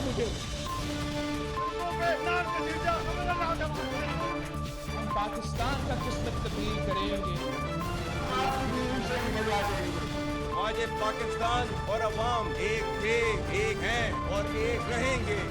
मुझे। हम पाकिस्तान का किस्मत तब्दील करेंगे, आज ये पाकिस्तान और अवाम एक थे, एक हैं और एक रहेंगे।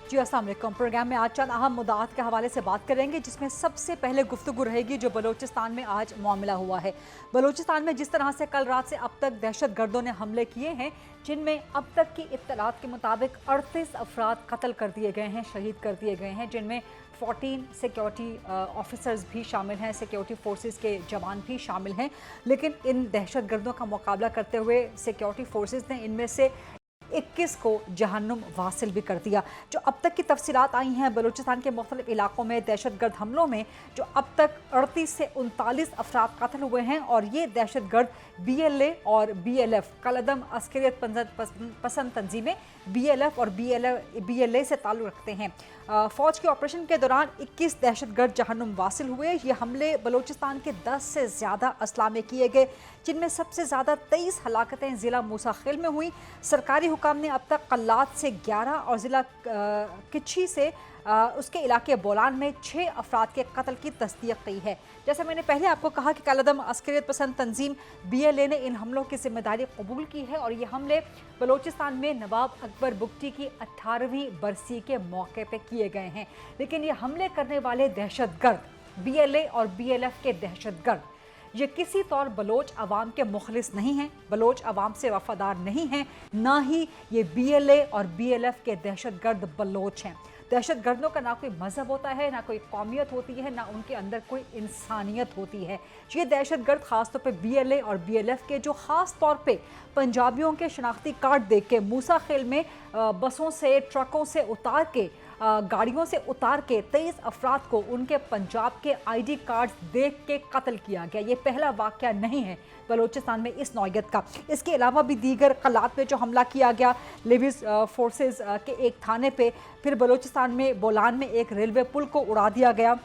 जी अस्सलाम वालेकुम। प्रोग्राम में आज चंद अहम मुद्दात के हवाले से बात करेंगे, जिसमें सबसे पहले गुफ्तगू रहेगी जो बलूचिस्तान में आज मामला हुआ है। बलूचिस्तान में जिस तरह से कल रात से अब तक दहशत गर्दों ने हमले किए हैं, जिनमें अब तक की इत्तलात के मुताबिक 38 अफराद कत्ल कर दिए गए हैं, शहीद कर दिए गए हैं, जिनमें 14 सिक्योरिटी ऑफिसर्स भी शामिल हैं, सिक्योरिटी फोर्सेस के जवान भी शामिल हैं। लेकिन इन दहशत गर्दों का मुकाबला करते हुए सिक्योरिटी फोर्सेस ने इनमें से 21 को जहन्नुम वासिल भी कर दिया। जो अब तक की तफसीलात आई हैं बलूचिस्तान के मुख्तलिफ इलाकों में दहशत गर्द हमलों में, जो अब तक 38 से 39 अफराद कत्ल हुए हैं, और ये दहशत गर्द BLA और BLF कलअदम अस्करियत पसंद तंजीमें BLF और BLA से ताल्लुक़ रखते हैं। फ़ौज के ऑपरेशन के दौरान 21 दहशत गर्द जहन्नुम वासिल हुए। ये हमले बलूचिस्तान के 10 से ज़्यादा अजला में किए गए, जिनमें सबसे ज़्यादा 23 हलाकतें ज़िला मूसा खेल में हुई। सरकारी हुकाम ने अब तक कल्लात से 11 और ज़िला किच्छी से उसके इलाके बोलान में 6 अफराद के कत्ल की तस्दीक की है। जैसे मैंने पहले आपको कहा कि कलअदम अस्करियत पसंद तंजीम BLA ने इन हमलों की जिम्मेदारी कबूल की है, और ये हमले बलूचिस्तान में नवाब अकबर बुगटी की 18वीं बरसी के मौके पर किए गए हैं। लेकिन ये हमले करने वाले दहशत गर्द BLA और BLF के दहशत गर्द ये किसी तौर बलोच अवाम के मुखलिस नहीं हैं, बलोच अवाम से वफादार नहीं हैं, ना ही ये BLA और BLF के दहशत गर्द बलोच हैं। दहशत गर्दों का ना कोई मज़हब होता है, ना कोई कौमियत होती है, ना उनके अंदर कोई इंसानियत होती है। ये दहशत गर्द ख़ास तौर पे BLA और BLF के, जो ख़ास तौर पे पंजाबियों के शनाख्ती कार्ड देख के मूसा खेल में बसों से ट्रकों से उतार के गाड़ियों से उतार के 23 अफराद को उनके पंजाब के ID कार्ड्स देख के कत्ल किया गया। ये पहला वाक़या नहीं है बलूचिस्तान में इस नौयत का। इसके अलावा भी दीगर कलात में जो हमला किया गया लेविस फोर्सेस के एक थाने पे, फिर बलूचिस्तान में बोलान में एक रेलवे पुल को उड़ा दिया गया,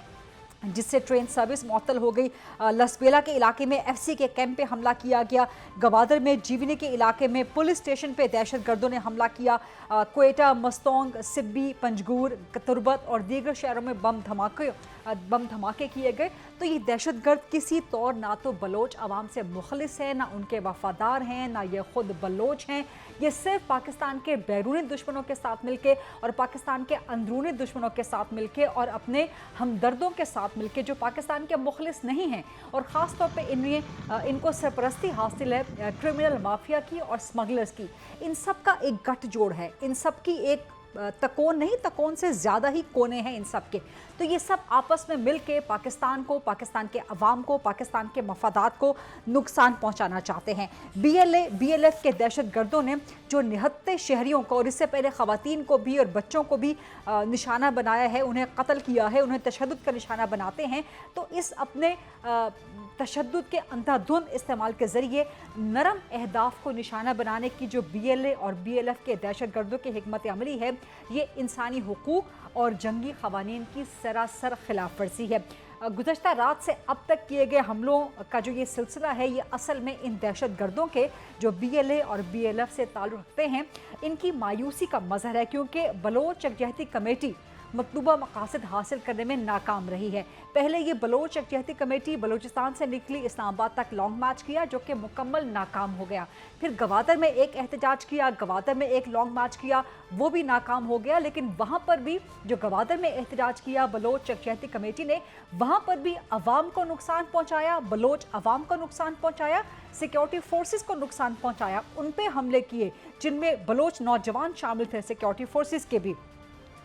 जिससे ट्रेन सर्विस मुअत्तल हो गई। लसबेला के इलाके में FC के कैंप पे हमला किया गया। गवादर में जीवनी के इलाके में पुलिस स्टेशन पे दहशत गर्दों ने हमला किया। क्वेटा, मस्तोंग, सिब्बी, पंजगूर, तुरबत और दीगर शहरों में बम धमाके किए गए। तो ये दहशत गर्द किसी तौर ना तो बलोच अवाम से मुखलिस है, ना उनके वफादार हैं, ना ये ख़ुद बलोच हैं। ये सिर्फ पाकिस्तान के बैरूनी दुश्मनों के साथ मिलके और पाकिस्तान के अंदरूनी दुश्मनों के साथ मिलके और अपने हमदर्दों के साथ मिलके, जो पाकिस्तान के मुखलिस नहीं हैं, और ख़ास तौर पे इनको सरपरस्ती हासिल है क्रिमिनल माफिया की और स्मगलर्स की। इन सब का एक गठजोड़ है, इन सब की एक तकोन नहीं, तकोन से ज़्यादा ही कोने हैं इन सब के। तो ये सब आपस में मिल के पाकिस्तान को, पाकिस्तान के अवाम को, पाकिस्तान के मफादात को नुकसान पहुंचाना चाहते हैं। BLA BLF के दहशत गर्दों ने जो निहत्ते शहरियों को और इससे पहले ख़वातीन को भी और बच्चों को भी निशाना बनाया है, उन्हें कत्ल किया है, उन्हें तशद्दुद का निशाना बनाते हैं, तो इस अपने तशद्दुद के अंधाधुंध इस्तेमाल के ज़रिए नरम अहदाफ को निशाना बनाने की जो BLA और BLF के दहशत गर्दों की हिकमत अमली है, ये इंसानी हुकूक और जंगी क़वानीन की सरासर खिलाफ वर्जी है। गुज़श्ता रात से अब तक किए गए हमलों का जो ये सिलसिला है, ये असल में इन दहशत गर्दों के जो BLA और BLF से ताल्लुक़ रखते हैं, इनकी मायूसी का मज़हर है, क्योंकि बलोच यकजहती कमेटी मतलूबा मकासद हासिल करने में नाकाम रही है। पहले ये बलोच यकजहती कमेटी बलूचिस्तान से निकली, इस्लामाबाद तक लॉन्ग मार्च किया, जो कि मुकम्मल नाकाम हो गया। फिर गवादर में एक एहतजाज किया, गवादर में एक लॉन्ग मार्च किया, वो भी नाकाम हो गया। लेकिन वहाँ पर भी जो गवादर में एहतजाज किया बलोच यकजहती कमेटी ने, वहाँ पर भी अवाम को नुकसान पहुँचाया, बलोच अवाम को नुकसान पहुँचाया, सिक्योरिटी फोर्सेस को नुकसान पहुँचाया, उन पर हमले किए जिनमें बलोच नौजवान शामिल थे, सिक्योरिटी फोर्सेस के भी।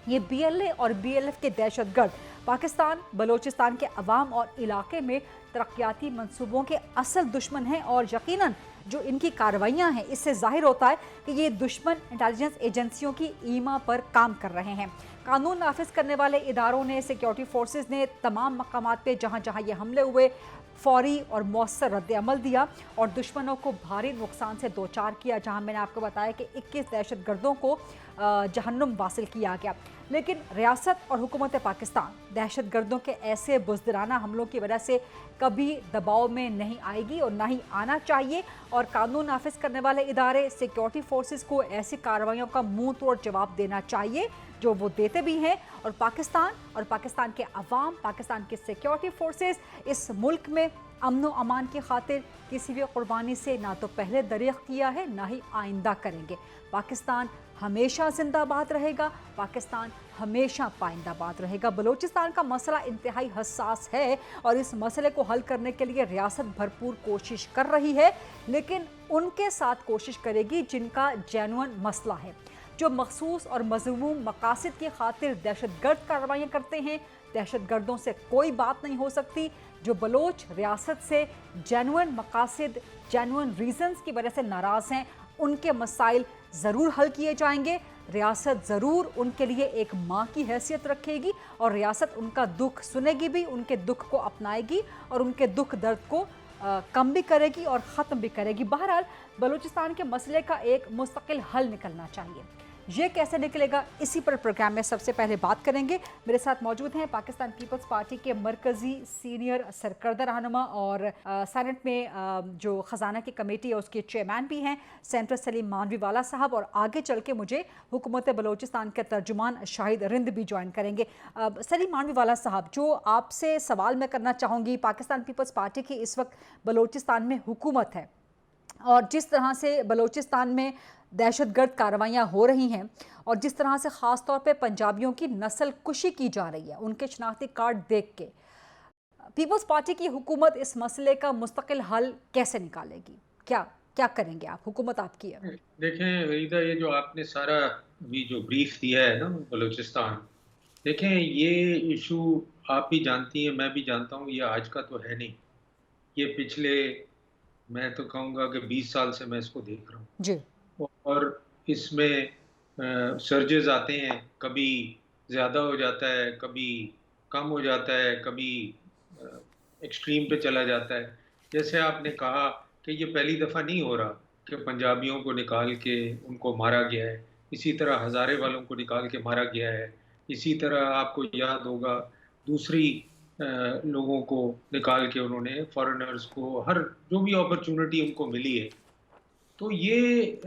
ये BLA और BLF के दहशत गर्द पाकिस्तान, बलूचिस्तान के अवाम और इलाके में तरक्याती मंसूबों के असल दुश्मन हैं, और यकीनन जो इनकी कार्रवाइयां हैं, इससे जाहिर होता है कि ये दुश्मन इंटेलिजेंस एजेंसियों की ईमा पर काम कर रहे हैं। कानून नाफिज करने वाले इदारों ने, सिक्योरिटी फोर्सेस ने तमाम मकामात पे जहां जहां ये हमले हुए फौरी और मौसर रद्द-ए-अमल दिया और दुश्मनों को भारी नुकसान से दो चार किया। जहां मैंने आपको बताया कि 21 दहशतगर्दों को जहन्नुम वासिल किया गया। लेकिन रियासत और हुकूमत पाकिस्तान दहशतगर्दों के ऐसे बुज़दिराना हमलों की वजह से कभी दबाव में नहीं आएगी और ना ही आना चाहिए। और कानून नाफिज करने वाले इदारे, सिक्योरिटी फोर्सेस को ऐसी कार्रवाइयों का मुंह तोड़ जवाब देना चाहिए जो वो देते भी हैं। और पाकिस्तान के अवाम, पाकिस्तान के सिक्योरिटी फोर्सेस इस मुल्क में अमन व अमान की खातिर किसी भी कुर्बानी से ना तो पहले दरिग किया है, ना ही आइंदा करेंगे। पाकिस्तान हमेशा जिंदाबाद रहेगा, पाकिस्तान हमेशा पाइंदाबाद रहेगा। बलूचिस्तान का मसला इंतहाई हसास है और इस मसले को हल करने के लिए रियासत भरपूर कोशिश कर रही है, लेकिन उनके साथ कोशिश करेगी जिनका जेन्युइन मसला है, जो मखसूस और मज़मूम मकासद की खातिर दहशतगर्द कार्रवाइयाँ करते हैं। दहशतगर्दों से कोई बात नहीं हो सकती। जो बलोच रियासत से जेन्युइन मकासद, जेन्युइन रीजंस की वजह से नाराज़ हैं, उनके मसाइल ज़रूर हल किए जाएंगे। रियासत ज़रूर उनके लिए एक माँ की हैसियत रखेगी और रियासत उनका दुख सुनेगी भी, उनके दुख को अपनाएगी और उनके दुख दर्द को कम भी करेगी और ख़त्म भी करेगी। बहरहाल बलूचिस्तान के मसले का एक मुस्तकिल हल निकलना चाहिए। ये कैसे निकलेगा, इसी पर प्रोग्राम में सबसे पहले बात करेंगे। मेरे साथ मौजूद हैं पाकिस्तान पीपल्स पार्टी के मरकज़ी सीनियर सरकर्दा रहनुमा और सेनेट में जो ख़जाना की कमेटी है उसके चेयरमैन भी हैं, सेनेटर सलीम मानवीवाला साहब। और आगे चल के मुझे हुकूमत बलूचिस्तान के तर्जुमान शाहिद रिंद भी ज्वाइन करेंगे। सलीम मानवीवाला साहब, जो आपसे सवाल मैं करना चाहूँगी, पाकिस्तान पीपल्स पार्टी की इस वक्त बलूचिस्तान में हुकूमत है और जिस तरह से बलूचिस्तान में दहशतगर्द कार्रवाइयाँ हो रही हैं और जिस तरह से ख़ास तौर पे पंजाबियों की नस्ल कुशी की जा रही है उनके शनाख्ती कार्ड देख के, पीपल्स पार्टी की हुकूमत इस मसले का मुस्तकिल हल कैसे निकालेगी? क्या करेंगे आप? हुकूमत आपकी है। देखें रीदा, ये जो आपने सारा भी जो ब्रीफ दिया है ना बलूचिस्तान, देखें ये इशू आप भी जानती हैं, मैं भी जानता हूँ, ये आज का तो है नहीं। ये पिछले, मैं तो कहूँगा कि 20 साल से मैं इसको देख रहा हूँ जी। और इसमें सर्जेस आते हैं, कभी ज़्यादा हो जाता है, कभी कम हो जाता है, कभी एक्सट्रीम पे चला जाता है। जैसे आपने कहा कि ये पहली दफ़ा नहीं हो रहा कि पंजाबियों को निकाल के उनको मारा गया है, इसी तरह हज़ारे वालों को निकाल के मारा गया है, इसी तरह आपको याद होगा दूसरी लोगों को निकाल के उन्होंने, फॉरेनर्स को, हर जो भी अपॉर्चुनिटी उनको मिली है। तो ये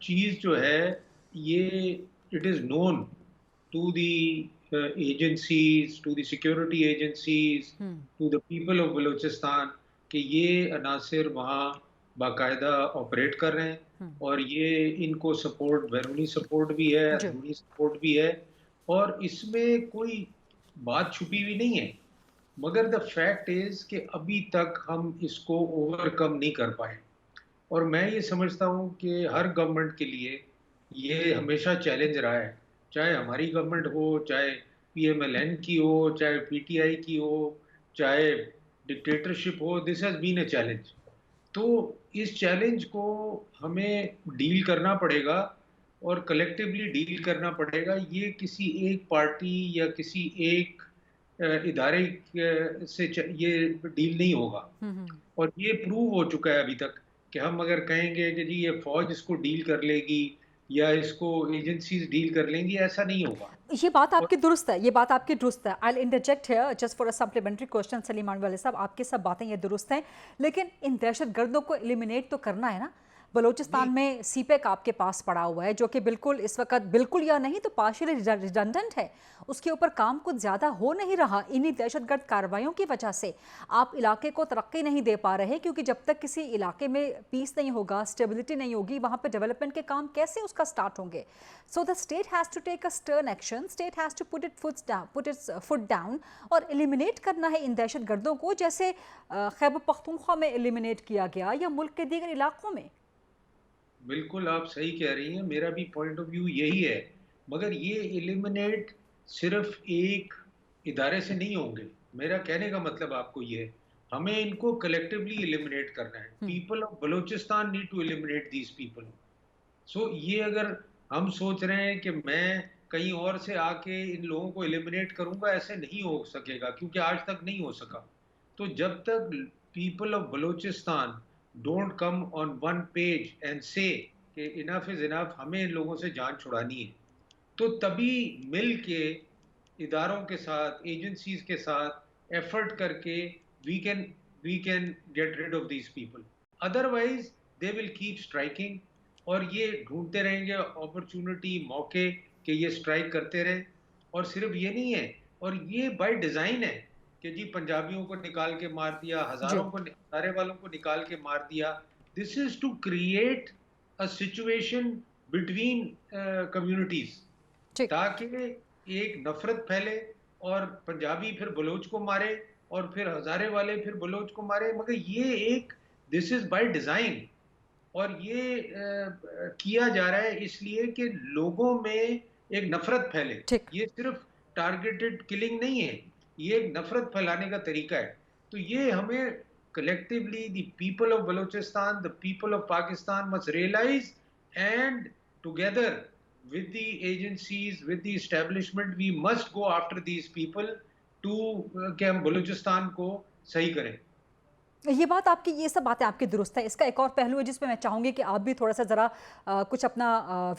चीज़ जो है, ये it is known to the agencies, to the security agencies, to the people of Balochistan कि ये अनासिर वहाँ बाकायदा ऑपरेट कर रहे हैं और ये इनको सपोर्ट, बैरूनी सपोर्ट भी है, अंदरूनी सपोर्ट भी है और इसमें कोई बात छुपी हुई नहीं है। मगर द फैक्ट इज़ कि अभी तक हम इसको ओवरकम नहीं कर पाए और मैं ये समझता हूँ कि हर गवर्नमेंट के लिए ये हमेशा चैलेंज रहा है, चाहे हमारी गवर्नमेंट हो, चाहे PMLN की हो, चाहे PTI की हो, चाहे डिक्टेटरशिप हो, this has been a challenge. तो इस चैलेंज को हमें डील करना पड़ेगा और कलेक्टिवली डील करना पड़ेगा। ये किसी एक पार्टी या किसी एक इदारे से ये डील नहीं होगा और ये प्रूव हो चुका है अभी तक कि हम अगर कहेंगे कि जी ये फौज इसको डील कर लेगी या इसको एजेंसीज डील कर लेंगी, ऐसा नहीं होगा। ये बात आपकी दुरुस्त है, ये बात आपकी दुरुस्त है। I'll interject here just for a supplementary question, Salim Mandviwalla साहब, आपकी सब बातें ये दुरुस्त हैं, लेकिन इन दहशतगर्दों को एलिमिनेट तो करना है ना। बलूचिस्तान में CPEC आपके पास पड़ा हुआ है जो कि बिल्कुल इस वक्त, बिल्कुल या नहीं तो पार्शियली रिडंडेंट है, उसके ऊपर काम कुछ ज़्यादा हो नहीं रहा इन्हीं दहशतगर्द कार्रवाइयों की वजह से। आप इलाके को तरक्की नहीं दे पा रहे क्योंकि जब तक किसी इलाके में पीस नहीं होगा, स्टेबिलिटी नहीं होगी, वहाँ पर डेवलपमेंट के काम कैसे उसका स्टार्ट होंगे? So the state has to take a stern action, state has to put its foot down और एलिमिनेट करना है इन दहशतगर्दों को, जैसे खैबर पख्तूनख्वा में एलिमिनेट किया गया या मुल्क के दीगर इलाकों में। बिल्कुल आप सही कह रही हैं, मेरा भी पॉइंट ऑफ व्यू यही है, मगर ये एलिमिनेट सिर्फ एक इदारे से नहीं होंगे। मेरा कहने का मतलब आपको ये है, हमें इनको कलेक्टिवली एलिमिनेट करना है. People of Balochistan need to eliminate these people. So ये अगर हम सोच रहे हैं कि मैं कहीं और से आके इन लोगों को एलिमिनेट करूंगा, ऐसे नहीं हो सकेगा, क्योंकि आज तक नहीं हो सका. तो जब तक people of Balochistan don't come on one page and से कि इनफ इज इनफ, हमें इन लोगों से जान छुड़ानी है, तो तभी मिल के इदारों के साथ, एजेंसीज के साथ एफर्ट करके we can get rid of these people. Otherwise they will keep striking, और ये ढूंढते रहेंगे अपॉर्चुनिटी, मौके कि ये स्ट्राइक करते रहें. और सिर्फ ये नहीं है, और ये बाय डिज़ाइन है कि जी पंजाबियों को निकाल के मार दिया, हज़ारे वालों को निकाल के मार दिया. This is to create a situation between communities, ताकि एक नफरत फैले और पंजाबी फिर बलोच को मारे और फिर हज़ारे वाले फिर बलोच को मारे. मगर ये दिस इज बाय डिज़ाइन, और ये किया जा रहा है इसलिए कि लोगों में एक नफरत फैले. ये सिर्फ टारगेटेड किलिंग नहीं है, ये एक नफरत फैलाने का तरीका है. तो ये हमें collectively the people of Balochistan, the people of Pakistan must realize, and together with the agencies, with the establishment, we must go after these people to कि हम बलूचिस्तान को सही करें. ये बात आपकी, ये सब बातें आपकी दुरुस्त है. इसका एक और पहलू है जिसमें मैं चाहूँगी कि आप भी थोड़ा सा ज़रा कुछ अपना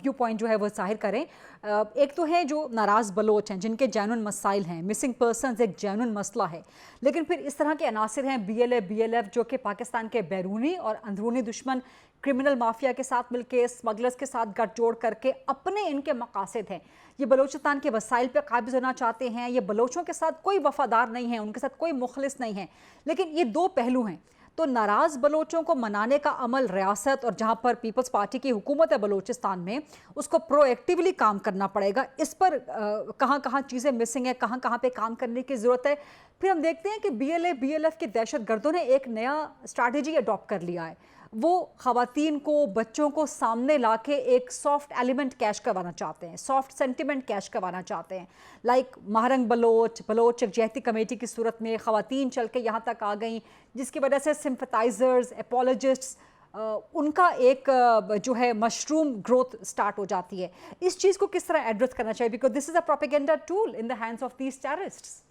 व्यू पॉइंट जो है वो ज़ाहिर करें. एक तो है जो नाराज़ बलोच हैं, जिनके जैनुन मसाइल हैं, मिसिंग पर्सनस एक जैनुन मसला है, लेकिन फिर इस तरह के अनासिर हैं BLF जो कि पाकिस्तान के बैरूनी और अंदरूनी दुश्मन क्रिमिनल माफिया के साथ मिलकर, स्मगलर्स के साथ गठजोड़ करके अपने इनके मकासद हैं. ये बलूचिस्तान के वसाइल पर काबिज होना चाहते हैं. ये बलोचों के साथ कोई वफादार नहीं है, उनके साथ कोई मुखलिस नहीं है. लेकिन ये दो पहलू हैं. तो नाराज़ बलोचों को मनाने का अमल रियासत और जहाँ पर पीपल्स पार्टी की हुकूमत है बलूचिस्तान में, उसको प्रोएक्टिवली काम करना पड़ेगा. इस पर कहाँ कहाँ चीज़ें मिसिंग है, कहाँ कहाँ पे काम करने की ज़रूरत है. फिर हम देखते हैं कि BLF के दहशत गर्दों ने एक नया स्ट्रैटेजी अडॉप्ट कर लिया है. वो ख़वातीन को, बच्चों को सामने लाके एक सॉफ्ट एलिमेंट कैश करवाना चाहते हैं, सॉफ्ट सेंटिमेंट कैश करवाना चाहते हैं. लाइक महरंग बलोच यकजहती कमेटी की सूरत में ख़वातीन चल के यहाँ तक आ गई, जिसकी वजह से सिंपथाइजर्स, एपोलॉजिस्ट्स, उनका एक जो है मशरूम ग्रोथ स्टार्ट हो जाती है. इस चीज़ को किस तरह एड्रेस करना चाहिए, because this is a propaganda tool in the hands of these terrorists.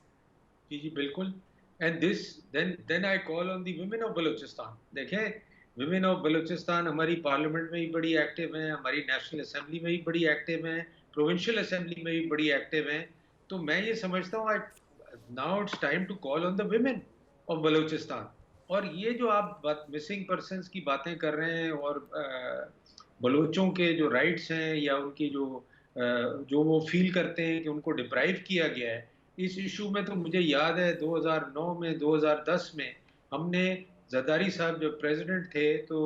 जी बिल्कुल. And this then I call on the women of Balochistan. देखें, विमेन ऑफ बलूचिस्तान हमारी पार्लियामेंट में भी बड़ी एक्टिव हैं, हमारी नेशनल असेंबली में भी बड़ी एक्टिव हैं, प्रोविंशियल असेंबली में भी बड़ी एक्टिव हैं. तो मैं ये समझता हूँ now it's time to call on the women of Balochistan. और ये जो आप मिसिंग पर्सनस की बातें कर रहे हैं और बलूचों के जो राइट्स हैं या उनकी जो वो फील करते हैं कि उनको डिप्राइव किया गया है, इस इशू में तो मुझे याद है 2009 में, 2010 में हमने जरदारी साहब जब प्रेसिडेंट थे तो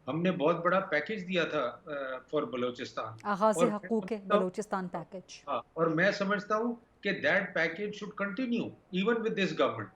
हमने बहुत बड़ा पैकेज दिया था फॉर बलूचिस्तान, आगाज़ हकूक़ बलूचिस्तान पैकेज. और मैं समझता हूँ कि that package should continue even with this government.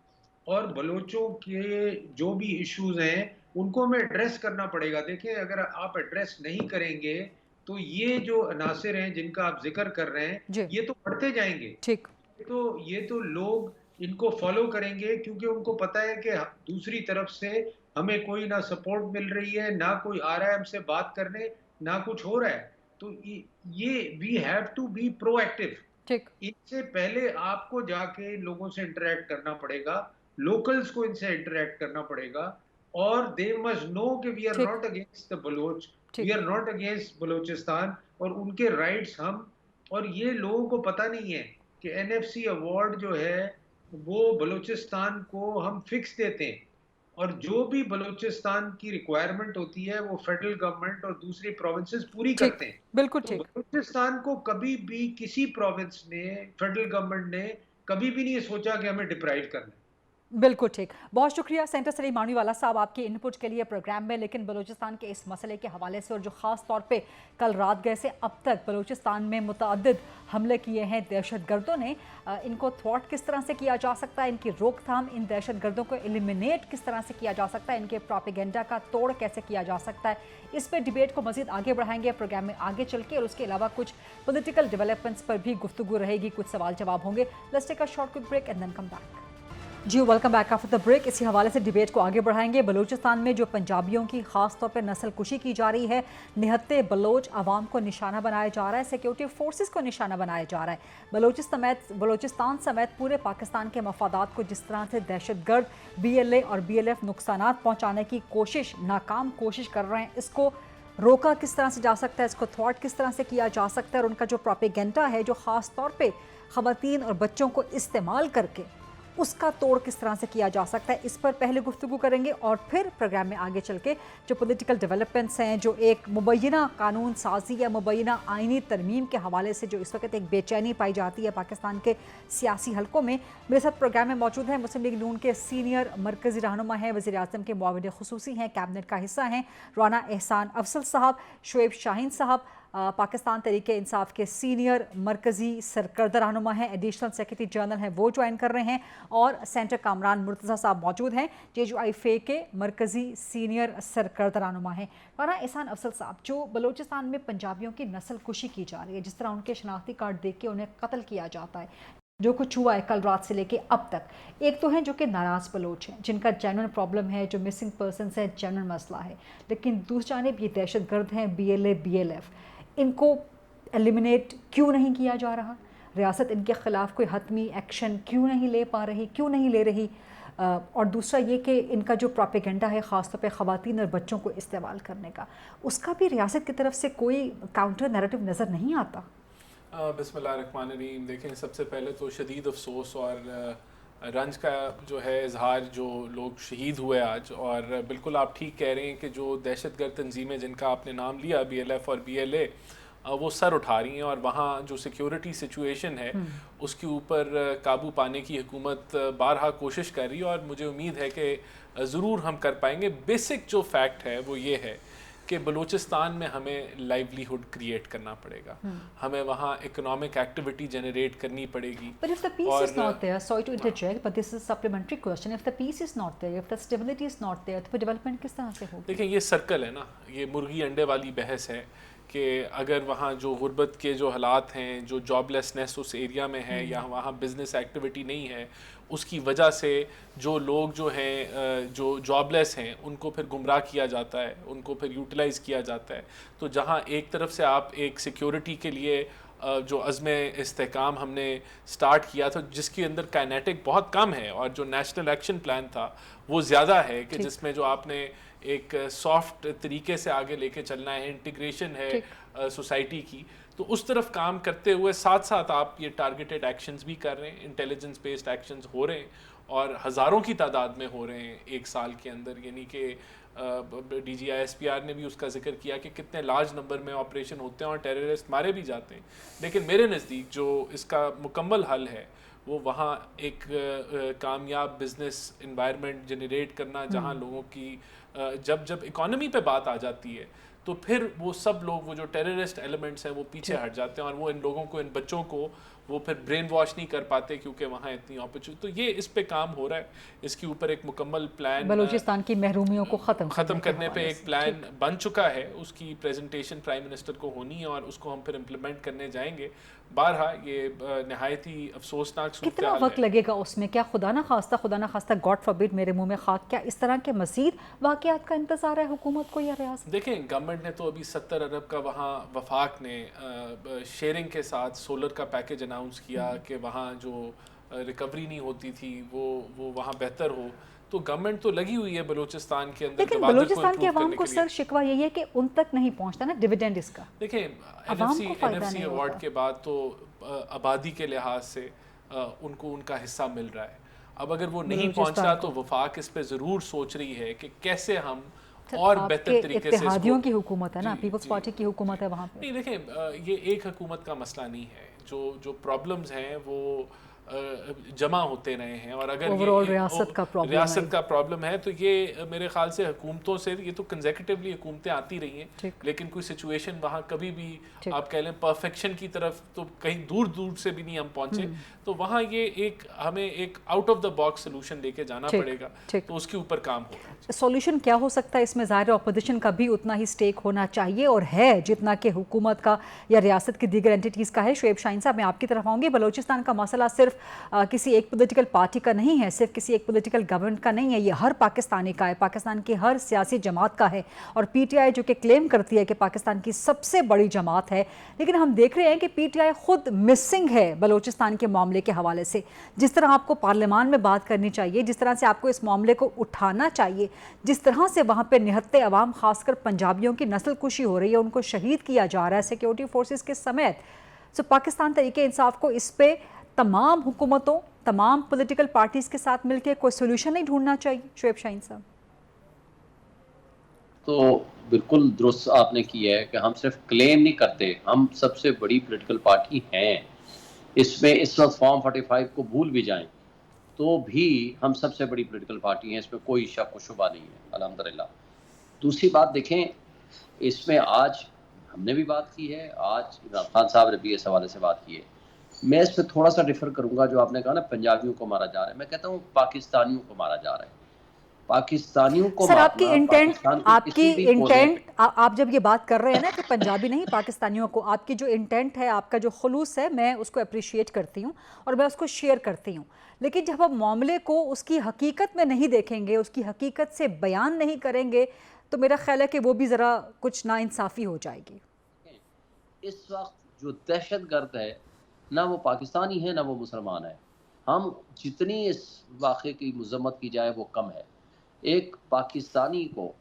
और बलूचों के जो भी इश्यूज हैं उनको हमें एड्रेस करना पड़ेगा. देखिए, अगर आप एड्रेस नहीं करेंगे तो ये जो अनासिर हैं जिनका आप जिक्र कर रहे हैं, ये तो बढ़ते जाएंगे. ठीक. तो ये तो लोग इनको फॉलो करेंगे, क्योंकि उनको पता है कि दूसरी तरफ से हमें कोई ना सपोर्ट मिल रही है, ना कोई आ रहा है हमसे बात करने, ना कुछ हो रहा है. तो ये we have to be proactive. ठीक. इससे पहले आपको जाके लोगों से इंटरेक्ट करना पड़ेगा, लोकल्स को इनसे इंटरेक्ट करना पड़ेगा, और दे मस्ट नो कि we are not against the Baloch, we are not against Balochistan और उनके राइट्स हम. और ये लोगों को पता नहीं है कि NFC अवार्ड जो है वो बलूचिस्तान को हम फिक्स देते हैं, और जो भी बलूचिस्तान की रिक्वायरमेंट होती है वो फेडरल गवर्नमेंट और दूसरी प्रोविंसेस पूरी करते हैं. बिल्कुल ठीक. तो बलूचिस्तान को कभी भी किसी प्रोविंस ने, फेडरल गवर्नमेंट ने कभी भी नहीं सोचा कि हमें डिप्राइव करना है. बिल्कुल ठीक. बहुत शुक्रिया सेंटर सलीम मानवीवाला साहब आपके इनपुट के लिए प्रोग्राम में. लेकिन बलूचिस्तान के इस मसले के हवाले से, और जो ख़ास तौर पे कल रात गए से अब तक बलूचिस्तान में मुतअद्दिद हमले किए हैं दहशत गर्दों ने, इनको थ्वाट किस तरह से किया जा सकता है, इनकी रोकथाम, इन दहशत गर्दों को एलिमिनेट किस तरह से किया जा सकता है, इनके प्रोपेगेंडा का तोड़ कैसे किया जा सकता है, इस पर डिबेट को मज़ीद आगे बढ़ाएंगे प्रोग्राम में आगे चल के. और उसके अलावा कुछ पॉलिटिकल डेवलपमेंट्स पर भी गुफ्तगू रहेगी, कुछ सवाल जवाब होंगे. Let's take a short quick break and then come back. जी welcome back after the break. इसी हवाले से डिबेट को आगे बढ़ाएंगे। बलूचिस्तान में जो पंजाबियों की खास तौर पर नस्ल कुशी की जा रही है, निहत्ते बलोच अवाम को निशाना बनाया जा रहा है, सिक्योरिटी फोर्सेस को निशाना बनाया जा रहा है। बलूचिस्तान समेत पूरे पाकिस्तान के मफादात को जिस तरह से दहशतगर्द BLA और BLF नुकसानात पहुँचाने की नाकाम कोशिश कर रहे हैं, इसको रोका किस तरह से जा सकता है, इसको थ्वाट किस तरह से किया जा सकता है, और उनका जो प्रोपेगेंडा है जो ख़ास तौर पे ख़वातीन और बच्चों को इस्तेमाल करके उसका तोड़ किस तरह से किया जा सकता है, इस पर पहले गुफ्तगू करेंगे और फिर प्रोग्राम में आगे चल के जो पॉलिटिकल डेवलपमेंट्स हैं, जो एक मुबैना कानून साजी या मुबैना आइनी तरमीम के हवाले से जो इस वक्त एक बेचैनी पाई जाती है पाकिस्तान के सियासी हलकों में। मेरे साथ प्रोग्राम में मौजूद हैं मुस्लिम लीग नून के सीनियर मरकज़ी रहनुमा हैं, वज़ीर आज़म के मुआविन ख़ुसूसी हैं, कैबिनेट का हिस्सा हैं राना एहसान अफजल साहब, शुएब शाहीन साहब पाकिस्तान तहरीक इंसाफ के सीनियर मरकज़ी सरकर्दा रहनुमा हैं, एडिशनल सेक्रेटरी जनरल हैं, वो ज्वाइन कर रहे हैं, और सेंटर कामरान मुर्तज़ा साहब मौजूद हैं, JUIFA के मरकज़ी सीनियर सरकर्दा रहनुमा हैं। राना एहसान अफजल साहब, जो बलूचिस्तान में पंजाबियों की नस्ल कुशी की जा रही है, जिस तरह उनके शनाख्ती कार्ड देख के उन्हें कत्ल किया जाता है, जो कुछ हुआ है कल रात से लेके अब तक, एक तो हैं जो कि नाराज़ बलोच हैं जिनका जेन्युइन प्रॉब्लम है, जो मिसिंग पर्सनस है, जेन्युइन मसला है, लेकिन दूसरी जानिब ये दहशतगर्द हैं BLA BLF, इनको एलिमिनेट क्यों नहीं किया जा रहा? रियासत इनके ख़िलाफ़ कोई हतमी एक्शन क्यों नहीं ले पा रही, क्यों नहीं ले रही? और दूसरा ये कि इनका जो प्रोपेगेंडा है ख़ास तौर पे ख़वातीन और बच्चों को इस्तेमाल करने का, उसका भी रियासत की तरफ से कोई काउंटर नैरेटिव नज़र नहीं आता। बिस्मिल्लाहिर्रहमानिर्रहीम। देखें, सबसे पहले तो शदीद अफसोस और रंज का जो है इजहार, जो लोग शहीद हुए आज, और बिल्कुल आप ठीक कह रहे हैं कि जो दहशतगर्द तंजीमें जिनका आपने नाम लिया BLF और BLA, वो सर उठा रही हैं, और वहाँ जो सिक्योरिटी सिचुएशन है उसके ऊपर काबू पाने की हुकूमत बारहा कोशिश कर रही है, और मुझे उम्मीद है कि ज़रूर हम कर पाएंगे। बेसिक जो फैक्ट है वो ये है कि बलूचिस्तान में हमें लाइवलीहुड क्रिएट करना पड़ेगा, हमें वहाँ इकोनॉमिक एक्टिविटी जनरेट करनी पड़ेगी। But if the peace is not there, sorry to interject, but this is a supplementary question. If the peace is not there, if the stability is not there, तो फिर development किस तरह से होगी? देखें, ये सर्कल है ना, ये मुर्गी अंडे वाली बहस है कि अगर वहाँ जो गुर्बत के जो हालात हैं, जो जॉबलेसनेस उस एरिया में है, या वहाँ बिज़नेस एक्टिविटी नहीं है, उसकी वजह से जो लोग जो हैं जो जॉबलेस हैं उनको फिर गुमराह किया जाता है, उनको फिर यूटिलाइज़ किया जाता है। तो जहाँ एक तरफ से आप एक सिक्योरिटी के लिए जो अज़्म इस्तेहकाम हमने स्टार्ट किया था, जिसके अंदर काइनेटिक बहुत कम है, और जो नेशनल एक्शन प्लान था वो ज़्यादा है कि जिसमें जो आपने एक सॉफ्ट तरीके से आगे लेके चलना है, इंटीग्रेशन है सोसाइटी की, तो उस तरफ काम करते हुए साथ साथ आप ये टारगेटेड एक्शंस भी कर रहे हैं, इंटेलिजेंस बेस्ड एक्शंस हो रहे हैं, और हज़ारों की तादाद में हो रहे हैं एक साल के अंदर। यानी कि DG ISPR ने भी उसका जिक्र किया कि कितने लार्ज नंबर में ऑपरेशन होते हैं और टेररिस्ट मारे भी जाते हैं। लेकिन मेरे नज़दीक जो इसका मुकम्मल हल है वो वहाँ एक कामयाब बिज़नेस इन्वायरमेंट जनरेट करना, जहाँ लोगों की जब इकॉनमी पे बात आ जाती है तो फिर वो सब लोग, वो जो टेररिस्ट एलिमेंट्स हैं वो पीछे हट जाते हैं, और वो इन लोगों को, इन बच्चों को वो फिर ब्रेन वॉश नहीं कर पाते क्योंकि वहाँ इतनी अपॉर्चुनिटी। तो ये इस पे काम हो रहा है, इसके ऊपर एक मुकम्मल प्लान बलूचिस्तान की महरूमियों को ख़त्म करने पे एक प्लान बन चुका है। उसकी प्रेजेंटेशन प्राइम मिनिस्टर को होनी है और उसको हम फिर इम्प्लीमेंट करने जाएंगे। बारहा ये नहायत ही अफसोसनाक कितना वक्त लगेगा उसमें? क्या खुदा ना खास्ता गॉड फॉरबिड मेरे मुंह में खाक, क्या इस तरह के मज़ीद वाक़यात का इंतज़ार है हुकूमत को या रियासत? देखें, गवर्नमेंट ने तो अभी 70 अरब का वहाँ वफाक ने शेयरिंग के साथ सोलर का पैकेज अनाउंस किया कि वहाँ जो रिकवरी नहीं होती थी वो वहाँ बेहतर हो। तो गवर्नमेंट तो लगी हुई है बलूचिस्तान के अंदर, लेकिन बलूचिस्तान के अवाम को सर शिकवा यही है कि उन तक नहीं पहुंचता ना डिविडेंड इसका। देखिए, NFC अवार्ड के बाद तो आबादी के लिहाज से उनको उनका हिस्सा मिल रहा है। अब अगर वो नहीं पहुंचता तो वफाक इस पे ज़रूर सोच रही है कि कैसे हम और बेहतर तरीके से, इत्तेहादियों की हुकूमत है ना, पीपल्स पार्टी की हुकूमत है वहाँ पे। नहीं, देखें, ये एक हुकूमत का मसला नहीं है, जो प्रॉब्लम्स हैं वो जमा होते रहे हैं, और अगर ओवरऑल रियासत का प्रॉब्लम है तो ये मेरे ख्याल से हुकूमतों से, ये तो कंसेक्यूटिवली हुकूमतें आती रही हैं, लेकिन कोई सिचुएशन वहाँ कभी भी आप कह लें परफेक्शन की तरफ तो कहीं दूर दूर से भी नहीं हम पहुँचे। तो वहाँ ये हमें एक out of the box solution लेके जाना पड़ेगा, तो उसके ऊपर काम हो रहा है। सोल्यूशन क्या हो सकता है इसमें? ज़ाहिर अपोजिशन का भी उतना ही स्टेक होना चाहिए और है जितना कि हुकूमत का या रियासत की दीगर एंटिटीज़ का है। शुएब शाहीन साहब, मैं आपकी तरफ आऊँगी। बलूचिस्तान का मसला सिर्फ किसी एक पॉलिटिकल पार्टी का नहीं है, सिर्फ किसी एक पॉलिटिकल गवर्नमेंट का नहीं है, ये हर पाकिस्तानी का है, पाकिस्तान की हर सियासी जमात का है। और पीटीआई जो कि क्लेम करती है कि पाकिस्तान की सबसे बड़ी जमात है, लेकिन हम देख रहे हैं कि पीटीआई खुद मिसिंग है बलूचिस्तान के मामले के हवाले से। जिस तरह आपको पार्लियामान में बात करनी चाहिए, जिस तरह से आपको इस मामले को उठाना चाहिए, जिस तरह से वहाँ पर निहत्ते अवाम खासकर पंजाबियों की नस्ल कुशी हो रही है, उनको शहीद किया जा रहा है सिक्योरिटी फोर्सेस के समेत। सो पाकिस्तान तरीके इंसाफ को इस पे तमाम हुकूमतों, तमाम पॉलिटिकल पार्टीज के साथ मिलकर कोई सोल्यूशन नहीं ढूंढना चाहिए। शोएब शाहीन साहब। तो बिल्कुल दुरुस्त आपने किया है कि हम सिर्फ क्लेम नहीं करते, हम सबसे बड़ी पॉलिटिकल पार्टी हैं। इसमें इस वक्त फॉर्म 45 को भूल भी जाएं तो भी हम सबसे बड़ी पॉलिटिकल पार्टी हैं, इसमें कोई शक व शुबा नहीं है अल्हम्दुलिल्लाह। दूसरी बात देखें, इसमें आज हमने भी बात की है, आज इमरान खान साहब ने भी इस हवाले से बात की है। मैं इस पर थोड़ा सा डिफर करूंगा। जो आपने कहा ना पंजाबियों को मारा जा रहा है, मैं कहता हूँ पाकिस्तानियों को मारा जा रहा है। पाकिस्तानियों को सर आपकी इंटेंट आप जब ये बात कर रहे हैं ना कि पंजाबी नहीं पाकिस्तानियों को, आपकी जो इंटेंट है, आपका जो खुलूस है, मैं उसको अप्रिशिएट करती हूँ और मैं उसको शेयर करती हूँ। लेकिन जब आप मामले को उसकी हकीकत में नहीं देखेंगे, उसकी हकीकत से बयान नहीं करेंगे, तो मेरा ख्याल है कि वो भी ज़रा कुछ नाइंसाफ़ी हो जाएगी। इस वक्त जो दहशतगर्द है ना वो पाकिस्तानी है ना वो मुसलमान है। हम जितनी इस वाक़े की मज़म्मत की जाए वो कम है। एक पाकिस्तानी को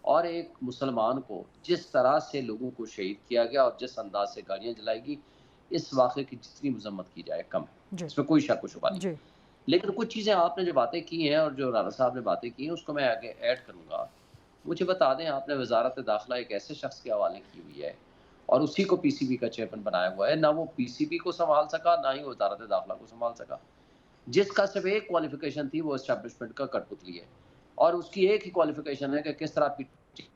और एक मुसलमान को जिस तरह से लोगों को शहीद किया गया और जिस अंदाज से गाड़ियाँ जलाएगी, इस वाक़े की जितनी मज़म्मत की जाए कम है, इसमें कोई शक व शुबा नहीं। लेकिन कुछ चीज़ें आपने जो बातें की हैं और जो राना साहब ने बातें की हैं उसको मैं आगे ऐड करूँगा। मुझे बता दें, आपने वजारत दाखिला एक ऐसे शख्स के हवाले की हुई है और उसी को पीसीबी का चेयरमैन बनाया हुआ है। ना वो पीसीबी को संभाल सका, ना ही वजारत दाखिला को संभाल सका। जिसका सिर्फ एक क्वालिफिकेशन थी वो एस्टैब्लिशमेंट का कठपुतली है और उसकी एक ही क्वालिफिकेशन है कि किस तरह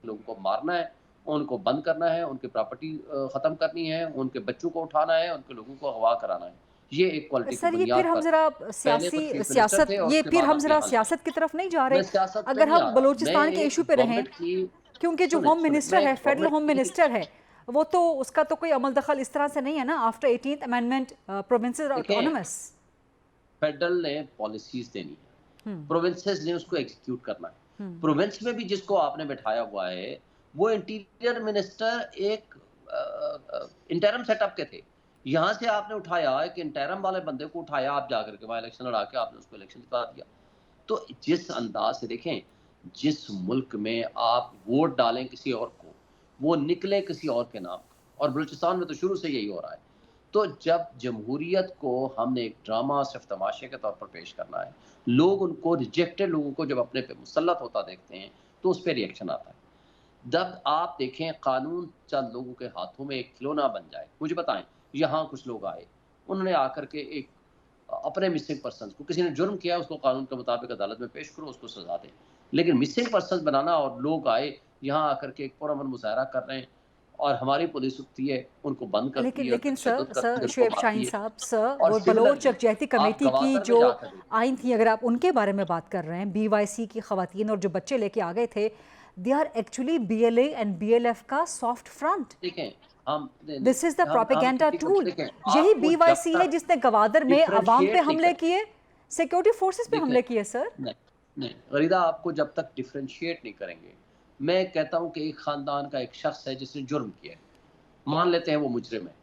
लोगों को मारना है, उनको बंद करना है, उनकी प्रॉपर्टी ख़त्म करनी है, उनके बच्चों को उठाना है, उनके लोगों को अगवा कराना है। ये एक क्वालिटी सर, ये फिर हम जरा सियासत की तरफ नहीं जा रहे। अगर हम बलूचिस्तान के इशू पे रहें, क्योंकि जो होम मिनिस्टर है, फेडरल होम मिनिस्टर है, वो तो उसका तो कोई अमल दखल इस तरह से नहीं है ना। After 18th amendment provinces are autonomous. Federal ने पॉलिसीज देनी है, प्रोविंसेस ने उसको एग्जीक्यूट करना है। प्रोविंस में भी जिसको आपने बैठाया हुआ है वो इंटीरियर मिनिस्टर एक इंटरम सेटअप के थे। यहाँ से आपने उठाया एक इंटरम वाले बंदे को उठाया, आप जाकर के वहाँ इलेक्शन लड़ा के आपने उसको इलेक्शन जिता दिया। तो जिस अंदाज से देखें, जिस मुल्क में आप वोट डालें किसी और को, वो निकले किसी और के नाम, और बलूचिस्तान में तो शुरू से यही हो रहा है। तो जब जमहूरियत को हमने एक ड्रामा सिर्फ तमाशे के तौर पर पेश करना है, लोग उनको रिजेक्टेड लोगों को जब अपने पे मुसल्लत होता देखते हैं तो उस पर रिएक्शन आता है। जब आप देखें कानून चंद लोगों के हाथों में एक खिलौना बन जाए, मुझे बताएं, यहाँ कुछ लोग आए, उन्होंने आकर के एक अपने मिसिंग पर्सन को, किसी ने जुर्म किया उसको कानून के मुताबिक अदालत में पेश करो, उसको सजा दें। लेकिन मिसिंग पर्सन बनाना और लोग आए यहाँ आकर के एक पुरअमन मुजाहरा कर रहे हैं और हमारी पुलिस उठती है उनको बंद करती है। लेकिन सर शोएब शाहीन साहब, सर वो बलोच यकजहती कमेटी की जो आइन थी, अगर आप उनके बारे में बात कर रहे हैं, BYC की खवातीन और जो बच्चे लेके आ गए थे, they are actually BLA and BLF का soft front. This is the propaganda tool. यही BYC है जिसने गवादर में अवाम पे हमले किए, सिक्योरिटी फोर्सेस पे हमले किए। सर नहीं गरीदा, आपको जब तक डिफरेंशिएट नहीं करेंगे, मैं कहता हूं कि एक खानदान का एक शख्स है जिसने जुर्म किया है, मान लेते हैं वो मुजरिम है,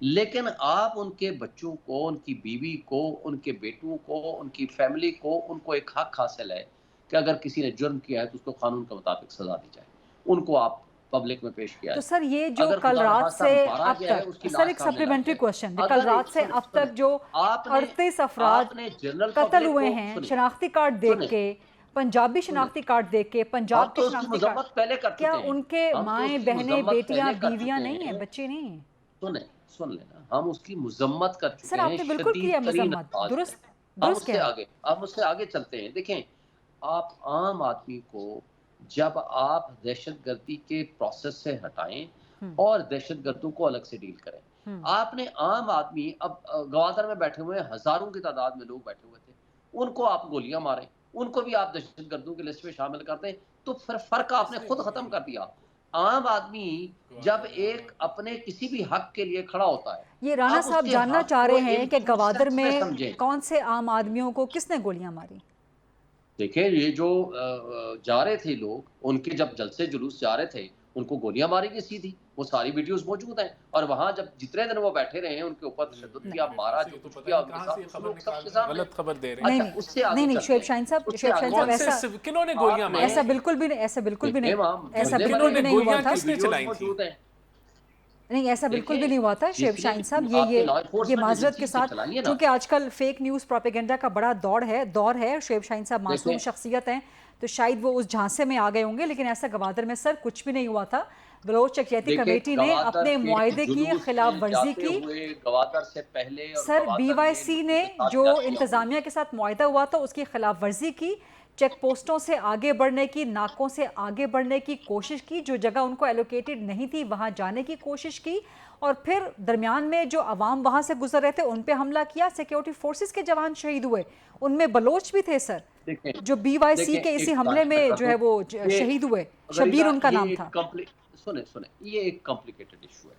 लेकिन आप उनके बच्चों को, उनकी बीवी को, उनके बेटों को, उनकी फैमिली को, उनको एक हक हासिल है कि अगर किसी ने जुर्म किया है तो उसको कानून के मुताबिक सजा दी जाए। उनको आप पब्लिक में पेश किया है। तो सर ये जो कल रात से अब तक, सर एक सप्लीमेंट्री क्वेश्चन, कल रात से अब तक जो 38 अफराद कत्ल हुए हैं शनाख्ती कार्ड देख के, पंजाबी शनाख्ती कार्ड देख के, पंजाब के शनाख्ती कार्ड पहले कर, क्या उनके माएँ बहनें बेटियां बीवियां नहीं हैं, बच्चे नहीं हैं? सुन लेना, हम उसकी मजम्मत कर चुके हैं। सर आपने बिल्कुल किया मजम्मत, दुरुस्त अब उससे आगे चलते हैं। देखें, आप आम आदमी को जब आप दहशतगर्दी के प्रोसेस से हटाएं और दहशतगर्दों को अलग से डील करें, आपने आम आदमी, अब गवादर में बैठे हुए हजारों की तादाद में लोग बैठे हुए थे, उनको आप गोलियां मारें, उनको भी आप दहशतगर्दों की लिस्ट में शामिल करते हैं, तो फिर फर्क आपने खुद खत्म कर दिया। عام آدمی جب ایک اپنے کسی بھی حق کے لیے کھڑا ہوتا ہے, یہ رانا آپ صاحب اس کے جاننا حق چاہ کو رہے ہیں ایک کہ ٹرو گوادر سینس میں سمجھیں. کون سے عام آدمیوں کو کس نے گولیاں ماری؟ دیکھیں یہ جو جا رہے تھے لوگ, ان کے جب جلسے جلوس جا رہے تھے ان کو گولیاں ماری گئی سیدھی, وہ ساری ویڈیوز موجود ہیں. اور وہاں جب جتنے دن وہ بیٹھے رہے ہیں ان کے اوپر تشدد کیا, مارا, جو کچھ کیا ان کے ساتھ, اس لوگ سب کے سامنے. غلط خبر دے رہے ہیں. نہیں اچھا اس سے آگے نہیں چلتے شعیب ہیں. شاہین صاحب، اس سے شعیب شاہین آگے صاحب کون سے کنہوں نے گولیاں ماری؟ ایسا بالکل بھی نہیں، ایسا بالکل بھی نہیں، ایسا دیکھیں بالکل بھی نہیں ہوا تھا. کس نے چلائی تھی؟ نہیں ایسا بالکل بھی نہیں ہوا تھا شعیب شاہین صاحب. یہ معذرت کے ساتھ چونکہ آج کل فیک نیوز پروپیگنڈا کا بڑا دور ہے. شعیب شاہین صاحب معصوم شخصیت ہیں تو شاید وہ اس جھانسے میں آ گئے ہوں گے، لیکن ایسا گوادر میں سر کچھ بھی نہیں ہوا تھا. بلوچ یکجہتی کمیٹی نے اپنے معاہدے کی خلاف ورزی کی. سر بی وائی سی نے جو انتظامیہ کے ساتھ معاہدہ ہوا تھا اس کی خلاف ورزی کی، چیک پوسٹوں سے آگے بڑھنے کی، ناکوں سے آگے بڑھنے کی کوشش کی، جو جگہ ان کو ایلوکیٹڈ نہیں تھی وہاں جانے کی کوشش کی، اور پھر درمیان میں جو عوام وہاں سے گزر رہے تھے ان پہ حملہ کیا. سیکیورٹی فورسز کے جوان شہید ہوئے، ان میں بلوچ بھی تھے سر، جو بی وائی سی کے اسی حملے میں جو ہے وہ شہید ہوئے. شبیر ان کا نام تھا. سنیں یہ ایک کمپلیکیٹڈ ایشو ہے،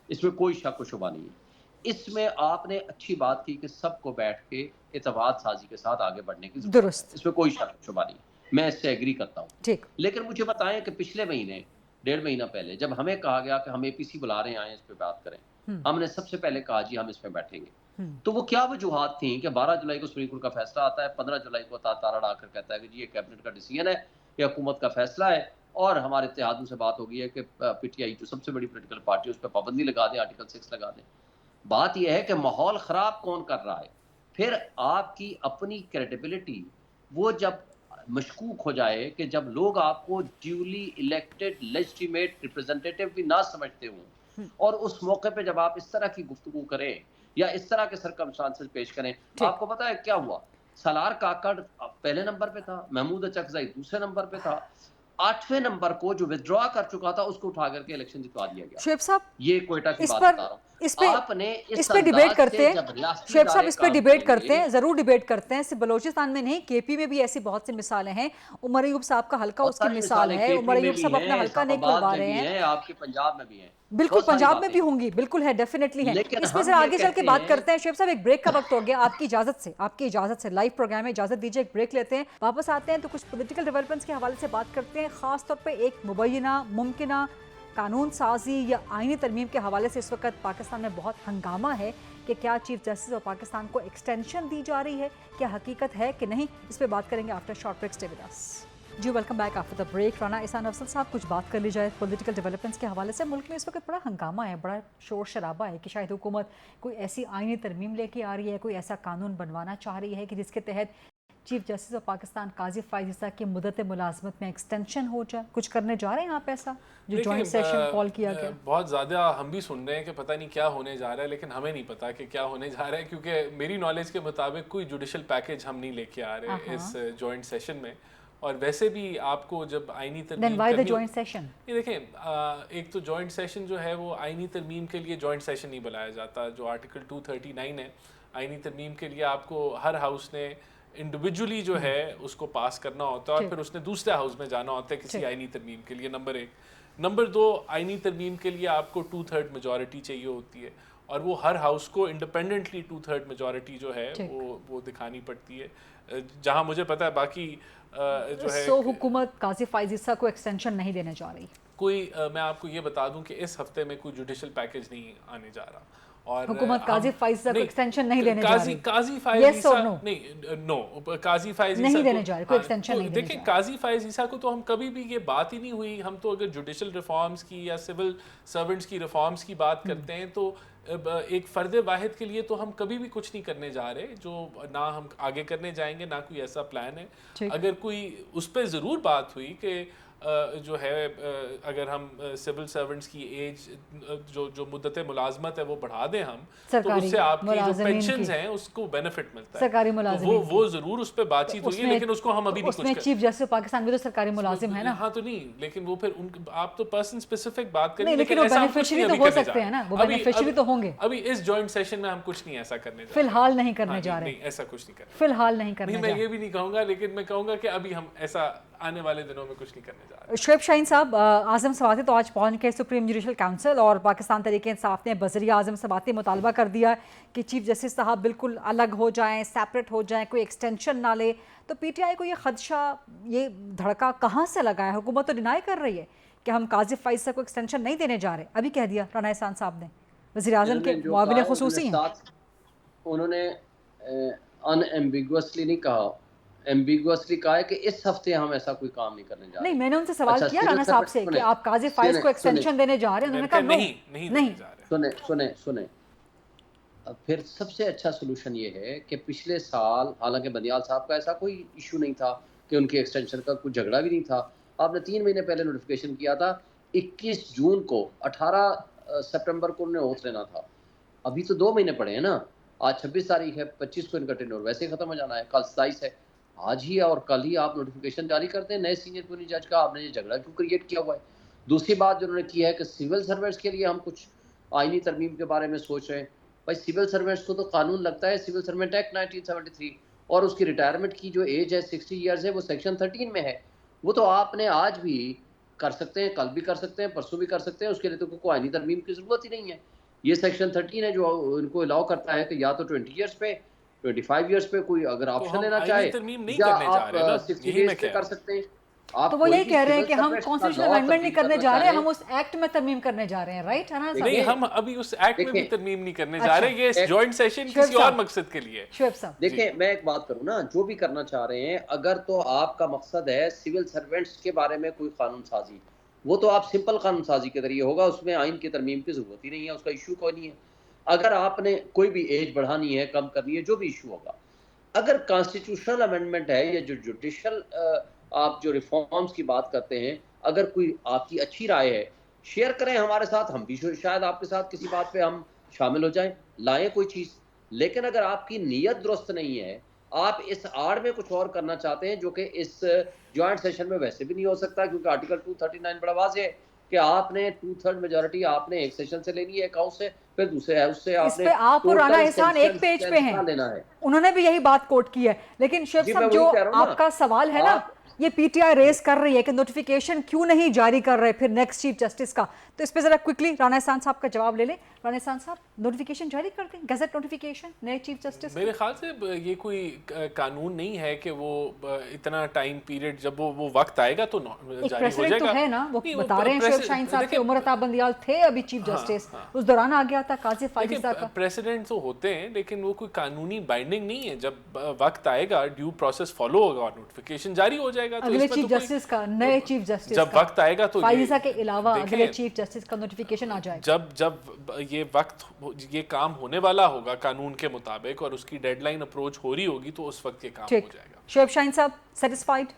اس میں کوئی شک و شبہ نہیں ہے. اس میں آپ نے اچھی بات کی کہ سب کو بیٹھ کے اتفاق سازی کے ساتھ آگے بڑھنے کی ضرورت ہے، اس میں کوئی شک و شبہ نہیں، میں اس سے ایگری کرتا ہوں. ٹھیک، لیکن مجھے بتائیں کہ پچھلے مہینے 1.5 مہینہ پہلے جب ہمیں کہا گیا کہ ہم اے پی سی بلا رہے ہیں اس پہ بات کریں، ہم نے سب سے پہلے کہا جی ہم اس پہ بیٹھیں گے. تو وہ کیا وجوہات تھیں کہ 12 جولائی کو سپریم کورٹ کا فیصلہ آتا ہے، 15 جولائی کو تارا ڈا کر کہتا ہے کہ جی یہ کیبنٹ کا ڈیسیژن ہے، یہ حکومت کا فیصلہ ہے، اور ہمارے اتحادوں سے بات ہو گئی ہے کہ پی ٹی آئی جو سب سے بڑی پولیٹیکل پارٹی اس پہ پابندی لگا دیں، آرٹیکل 6 لگا دیں. بات یہ ہے کہ ماحول خراب کون کر رہا ہے. پھر آپ کی اپنی کریڈیبلٹی وہ جب مشکوک ہو جائے کہ جب لوگ آپ کو ڈیولی الیکٹڈ لیجٹیمیٹ ریپرزنٹیٹیو بھی نہ سمجھتے ہوں، اور اس موقع پہ جب آپ اس طرح کی گفتگو کریں یا اس طرح کے سرکمسٹانسز پیش کریں. آپ کو پتا ہے کیا ہوا؟ سالار کاکڑ پہلے نمبر پہ تھا، محمود اچکزئی دوسرے نمبر پہ تھا، 8ویں نمبر کو جو ودرا کر چکا تھا اس کو اٹھا کر کے الیکشن جتوا دیا گیا. شعیب صاحب یہ کوئٹہ کی بات بتا رہا ہوں. اس پہ ڈیبیٹ کرتے ہیں شعیب صاحب، اس پہ ڈیبیٹ کرتے ہیں، ضرور ڈیبیٹ کرتے ہیں. صرف بلوچستان میں نہیں، کے پی میں بھی ایسی بہت سی مثالیں ہیں. عمر ایوب صاحب کا حلقہ اس کی مثال ہے. عمر ایوب صاحب اپنا حلقہ نہیں کھلوا رہے ہیں. آپ کے پنجاب میں بھی ہیں، بالکل پنجاب میں بھی ہوں گی، بالکل ہے، ڈیفینیٹلی ہے. اس میں ذرا آگے چل کے بات کرتے ہیں. شعیب صاحب ایک بریک کا وقت ہو گیا، آپ کی اجازت سے لائیو پروگرام میں اجازت دیجیے، ایک بریک لیتے ہیں، واپس آتے ہیں تو کچھ پولیٹیکل ڈیولپمنٹس کے حوالے سے بات کرتے ہیں، خاص طور پہ ایک مبینہ ممکنہ قانون سازی یا آئینی ترمیم کے حوالے سے. اس وقت پاکستان میں بہت ہنگامہ ہے کہ کیا چیف جسٹس اور پاکستان کو ایکسٹینشن دی جا رہی ہے، کیا حقیقت ہے کہ نہیں، اس پہ بات کریں گے after short break. Stay with us. جی welcome back after the break. Rana Ehsan Afzal صاحب، کچھ بات کر لی جائے پولیٹیکل ڈیولپمنٹس کے حوالے سے. ملک میں اس وقت بڑا ہنگامہ ہے، بڑا شور شرابہ ہے کہ شاید حکومت کوئی ایسی آئینی ترمیم لے کے آ رہی ہے، کوئی ایسا قانون بنوانا چاہ رہی ہے کہ جس کے تحت چیف جسٹس آف پاکستان قاضی فائز عیسیٰ کی مدت ملازمت میں ایکسٹینشن ہو جائے. کچھ کرنے جا رہے ہیں آپ ایسا جو جوائنٹ سیشن کال کیا گیا؟ بہت زیادہ ہم بھی سن رہے ہیں کہ پتہ نہیں کیا ہونے جا رہا ہے، لیکن ہمیں نہیں پتا کہ کیا ہونے جا رہا ہے، کیونکہ میری نالج کے مطابق کوئی جوڈیشل پیکیج ہم نہیں لے کے آ رہے اس جوائنٹ سیشن میں. اور ویسے بھی آپ کو جب آئینی ترمیم یہ دیکھیں، ایک تو جوائنٹ سیشن جو ہے وہ آئینی ترمیم کے لیے جوائنٹ سیشن نہیں بلایا جاتا. جو آرٹیکل 239 ہے آئینی ترمیم کے لیے، آپ کو ہر ہاؤس نے انڈیویجولی جو ہے اس کو پاس کرنا ہوتا ہے، اور پھر اس نے دوسرے ہاؤس میں جانا ہوتا ہے کسی آئینی ترمیم کے لیے. نمبر 1. نمبر 2، آئینی ترمیم کے لیے آپ کو 2/3 میجورٹی چاہیے ہوتی ہے، اور وہ ہر ہاؤس کو انڈیپینڈنٹلی 2/3 میجورٹی جو ہے وہ دکھانی پڑتی ہے. جہاں مجھے پتا ہے باقی جو ہے حکومت قاضی فائز عیسیٰ کو ایکسٹینشن نہیں دینے جا رہی کوئی. میں آپ کو یہ بتا دوں کہ اس ہفتے میں کوئی جوڈیشل پیکیج نہیں آنے جا رہا، اور حکومت قاضی فائز عیسیٰ کو ایکسٹینشن نہیں دینے جا رہی. قاضی فائز عیسیٰ قاضی فائز عیسیٰ نہیں دینے جا رہے، کوئی ایکسٹینشن نہیں دینے. دیکھیں قاضی فائز عیسیٰ کو تو ہم کبھی بھی یہ بات ہی نہیں ہوئی. ہم تو اگر جوڈیشل ریفارمز کی یا سول سرونٹس کی ریفارمز کی بات کرتے ہیں تو ایک فرد واحد کے لیے تو ہم کبھی بھی کچھ نہیں کرنے جا رہے، جو نہ ہم آگے کرنے جائیں گے، نہ کوئی ایسا پلان ہے. اگر کوئی اس پہ ضرور بات ہوئی کہ جو ہے اگر ہم سول سرونٹس کی ایج جو مدت ملازمت ہے وہ بڑھا دیں ہم، تو اس سے آپ کی جو پینشنز ہیں اس کو بینیفٹ ملتا ہے. سرکاری ملازمین وہ ضرور اس پہ بات چیت ہوئی ہے، لیکن اس کو ہم ابھی نہیں کچھ کر. چیف جسٹس پاکستان بھی تو سرکاری ملازم ہے نا. ہاں تو نہیں، لیکن وہ پھر آپ تو پرسن اسپیسیفک بات کریں، لیکن وہ بینیفیشری تو ہو سکتے ہیں نا، وہ بینیفیشری تو ہوں گے. ابھی اس جوائنٹ سیشن میں ہم کچھ نہیں ایسا کرنے جا رہے، فی الحال نہیں کرنے جا رہے. ایسا کچھ نہیں کرنا، فی الحال نہیں کرنے. میں یہ بھی نہیں کہوں گا، لیکن میں کہوں گا کہ ابھی ہم ایسا आने वाले दिनों में कुछ नहीं करने जा रहे। शुएब शाहीन साहब, आज़म सवाती तो आज पहुंच के सुप्रीम जुडिशल काउंसिल और पाकिस्तान तहरीक इंसाफ ने बज़रिया आज़म सवाती मुतालबा कर दिया कि चीफ जस्टिस साहब बिल्कुल अलग हो जाएं, सेपरेट हो जाएं, कोई एक्सटेंशन ना ले। तो पीटीआई को ये खदशा, ये धड़का कहाँ से लगा है? हुकूमत तो डिनाई कर रही है कि हम काजी फैसल को एक्सटेंशन नहीं देने जा रहे। अभी कह दिया राना एहसान साहब ने, वज़ीर आज़म के मुआविन खुसूसी हैं। उन्होंने अनएम्बिगुअसली नहीं कहा, एम्बिगुअसली कहा है कि इस हफ्ते हम ऐसा कोई काम नहीं करने जा रहे। नहीं, मैंने उनसे सवाल किया राना साहब से कि आप काजी फाइज को एक्सटेंशन देने जा रहे हैं, उन्होंने कहा नहीं। सुने अब फिर सबसे अच्छा सोल्यूशन ये है कि पिछले साल, हालांकि बंदियाल साहब का ऐसा कोई इशू नहीं था कि उनकी एक्सटेंशन का कोई झगड़ा भी नहीं था, आपने 3 महीने पहले नोटिफिकेशन किया था, 21 जून को, 18 सितंबर को उन्हें ओथ लेना था। अभी तो 2 महीने पड़े हैं ना, आज 26 तारीख है, 25 को इनका टेन्योर वैसे ही खत्म हो जाना है, कल 27 है। आज ही और कल ही आप नोटिफिकेशन जारी करते हैं नए सीनियर प्रीलिमिनरी जज का। आपने ये झगड़ा क्यों क्रिएट किया हुआ है? दूसरी बात जो उन्होंने की है कि सिविल सर्वेंट्स के लिए हम कुछ आईनी तरमीम के बारे में सोच रहे हैं। भाई सिविल सर्वेंट्स को तो कानून लगता है सिविल सर्वेंट एक्ट 1973, और उसकी रिटायरमेंट की जो एज है 60 ईयर्स है, वो सेक्शन 13 में है। वो तो आपने आज भी कर सकते हैं, कल भी कर सकते हैं, परसों भी कर सकते हैं, उसके लिए तो कोई आईनी तरमीम की ज़रूरत ही नहीं है। ये सेक्शन 13 है जो इनको अलाउ करता है कि या तो 20 ईयर्स पे, 25 ईयर्स पे कोई अगर ऑप्शन लेना चाहे, या आप 60 डेज पे कर सकते हैं। तो वो यही कह रहे हैं कि हम कॉन्स्टिट्यूशनल अमेंडमेंट नहीं करने जा रहे हैं, हम उस एक्ट में तरमीम करने जा रहे हैं, राइट है ना? नहीं, हम अभी उस एक्ट में भी तरमीम नहीं करने जा रहे, ये जॉइंट सेशन किसी और मकसद के लिए। शुएब साहब देखिए, मैं एक बात करूं ना, जो भी करना चाह रहे हैं, अगर तो आपका मकसद है सिविल सर्वेंट्स के बारे में कोई कानून साजी, वो तो आप सिंपल कानून साजी के जरिए होगा, उसमें आइन की तरमीम की जरूरत ही नहीं है, उसका इशू कोई नहीं है। अगर आपने कोई भी एज बढ़ानी है, कम करनी है, जो भी इशू होगा, अगर कॉन्स्टिट्यूशनल अमेंडमेंट है या जो जुडिशल आप जो रिफॉर्म्स की बात करते हैं, अगर कोई आपकी अच्छी राय है, शेयर करें हमारे साथ, हम भी शायद आपके साथ किसी बात पे हम शामिल हो जाएं, लाएं कोई चीज़। लेकिन अगर आपकी नीयत दुरुस्त नहीं है, आप इस आड़ में कुछ और करना चाहते हैं, जो कि इस जॉइंट सेशन में वैसे भी नहीं हो सकता, क्योंकि आर्टिकल 239 बड़ा वाज़ेह है कि आपने 2/3 मेजॉरिटी आपने एक सेशन से लेनी है, एक हाउस से, फिर दूसरे हाउस से आपने। आप और राना एहसान एक पेज पे हैं, उन्होंने भी यही बात कोट की है। लेकिन शुएब साहब, जो आपका सवाल है ना, ये पीटीआई रेस कर रही है कि नोटिफिकेशन क्यों नहीं जारी कर रहे फिर नेक्स्ट चीफ जस्टिस का, तो इस पे जरा क्विकली राना एहसान साहब का जवाब ले लें। राना एहसान साहब, नोटिफिकेशन जारी कर दें, गजट नोटिफिकेशन नए चीफ जस्टिस। मेरे ख्याल से ये कोई कानून नहीं है कि वो इतना टाइम पीरियड, जब वो वक्त आएगा तो जारी हो जाएगा। तो है ना, वो बता रहे हैं शुएब शाहीन साहब के उमर अता बंदियाल थे अभी चीफ जस्टिस, उस दौरान आ गया था काजी फाइज का। प्रेसिडेंट तो होते हैं, लेकिन वो कोई कानूनी बाइंडिंग नहीं है। जब वक्त आएगा, ड्यू प्रोसेस फॉलो होगा और नोटिफिकेशन जारी हो जाएगा। अगले चीफ जस्टिस का, नए चीफ जस्टिस जब वक्त आएगा तो फाइजा के अलावा अगले चीफ जस्टिस का नोटिफिकेशन आ जाएगा। जब ये वक्त, ये काम होने वाला होगा कानून के मुताबिक और उसकी डेडलाइन अप्रोच हो रही होगी, तो उस वक्त ये काम हो जाएगा। शुएब शाहीन साहब, सेटिस्फाइड?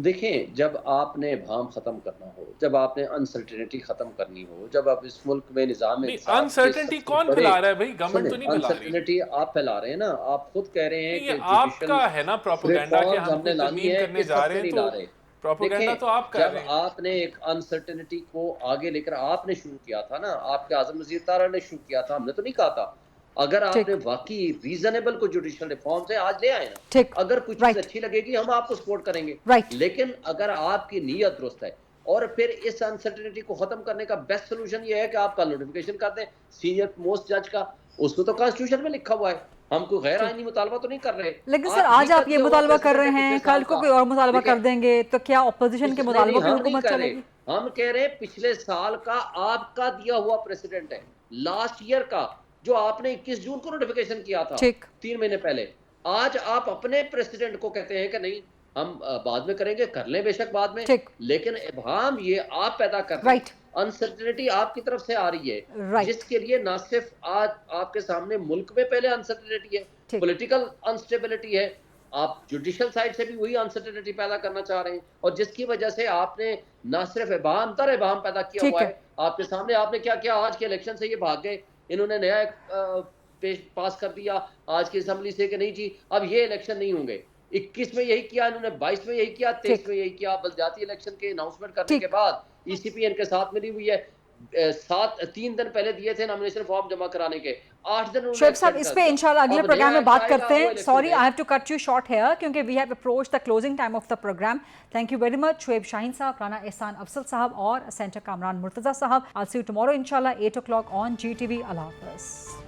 देखें, जब आपने भाम खत्म करना हो, जब आपने अनसर्टेनिटी खत्म करनी हो, जब आप इस मुल्क में निजाम अनसर्टेनिटी कौन फैला रहा है भाई? गवर्नमेंट तो नहीं फैला रही। अनसर्टेनिटी आप फैला रहे हैं ना, आप खुद कह रहे हैं कि आपका है ना प्रोपेगेंडा कि हम तरमीम करने जा रहे हैं, तो प्रोपेगेंडा तो आप कर रहे हैं। जब आपने एक अनसर्टेनिटी को आगे लेकर आपने शुरू किया था ना, आपके आज़म वज़ीर तारा ने शुरू किया था, हमने तो नहीं कहा था। अगर आपने वाकई रीजनेबल को जुडिशियल रिफॉर्म्स है आज ले आए ना, अगर कुछ चीज अच्छी लगेगी हम आपको सपोर्ट करेंगे। लेकिन अगर आपकी नीयत दुरुस्त है, और फिर इस अनसर्टेनिटी को खत्म करने का बेस्ट सोल्यूशन ये है कि आप कल नोटिफिकेशन कर दें सीनियर मोस्ट जज का, उसको तो कॉन्स्टिट्यूशन में लिखा हुआ है, हम कोई गैर आईनी मुतालबा तो नहीं कर रहे। लेकिन सर, आज आप ये मुतालबा कर रहे हैं, कल को कोई और मुतालबा कर देंगे, तो क्या ऑपोजिशन के मुतालबा पे हुकूमत चलेगी? हम कह रहे हैं पिछले साल का आपका दिया हुआ प्रेसिडेंट है, लास्ट ईयर का, जो आपने 21 जून को नोटिफिकेशन किया था 3 महीने पहले। आज आप अपने प्रेसिडेंट को कहते हैं कि नहीं हम बाद में करेंगे, कर लें बेशक बाद में, लेकिन इबहम ये आप पैदा कर रहे हैं, अनसर्टेनिटी आपकी तरफ से आ रही है, जिसके लिए ना सिर्फ आज आपके सामने मुल्क में पहले अनसर्टेनिटी है, पॉलिटिकल अनस्टेबिलिटी है, आप जुडिशियल साइड से भी वही अनसर्टेनिटी पैदा करना चाह रहे हैं, और जिसकी वजह से आपने ना सिर्फ इबहम तर इबहम पैदा किया हुआ है आपके सामने। आपने क्या किया, आज के इलेक्शन से ये भाग गए, इन्होंने नया पास कर दिया आज की असेंबली से कि नहीं जी अब ये इलेक्शन नहीं होंगे। 21 में यही किया इन्होंने, 22 में यही किया, 23 में यही किया। बलदियाती इलेक्शन के अनाउंसमेंट करने के बाद ECPN के साथ मिली हुई है, 3 दिन पहले दिए थे नॉमिनेशन फॉर्म जमा कराने के, 8 दिन शोएब साहब इस पे इंशाल्लाह अगले प्रोग्राम में बात करते हैं. Sorry I have to cut you short here क्योंकि we have approached the closing time of the programme. Thank you very much Shoaib Shaheen साहब, राना एहसान अफसल साहब और सेंटर कामरान मुर्तज़ा साहब. I will see you tomorrow इंशाल्लाह 8 o'clock on GTV. अल्लाह हाफ़िज़.